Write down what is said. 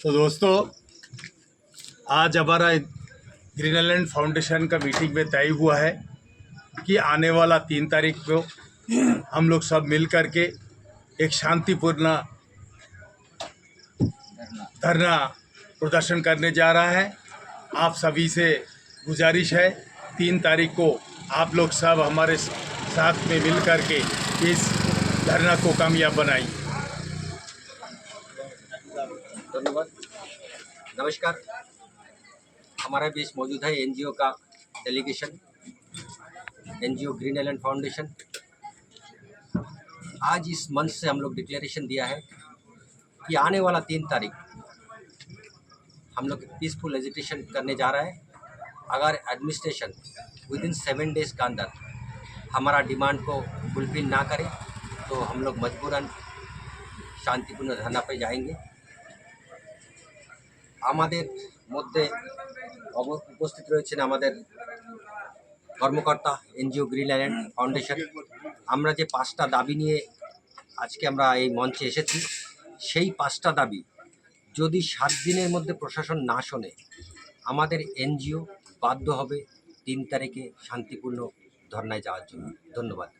तो दोस्तों, आज हमारा ग्रीन आइलैंड फाउंडेशन का मीटिंग में तय हुआ है कि आने वाला 3 तारीख को हम लोग सब मिल कर के एक शांतिपूर्ण धरना प्रदर्शन करने जा रहा है। आप सभी से गुजारिश है 3 तारीख को आप लोग सब हमारे साथ में मिल कर के इस धरना को कामयाब बनाएं। धन्यवाद। नमस्कार। हमारे बीच मौजूद है एनजीओ का delegation, NGO green island foundation. आज इस मंच से हम लोग डिक्लेरेशन दिया है कि आने वाला 3 तारीख हम लोग पीसफुल एजिटेशन करने जा रहा है। अगर एडमिनिस्ट्रेशन विद इन 7 डेज के अंदर हमारा डिमांड को फुलफिल ना करे तो हम लोग मजबूरन शांतिपूर्ण धरना पे जाएंगे। আমাদের মধ্যে উপস্থিত রয়েছেন আমাদের কর্মকর্তা এনজিও গ্রিন আইল্যান্ড ফাউন্ডেশন। আমরা যে 5টা দাবি নিয়ে আজকে আমরা এই মঞ্চে এসেছি, সেই 5টা দাবি যদি 7 দিনের মধ্যে প্রশাসন না শোনে, আমাদের এনজিও বাধ্য হবে 3 তারিখে শান্তিপূর্ণ ধর্নায় যাওয়ার জন্য। ধন্যবাদ।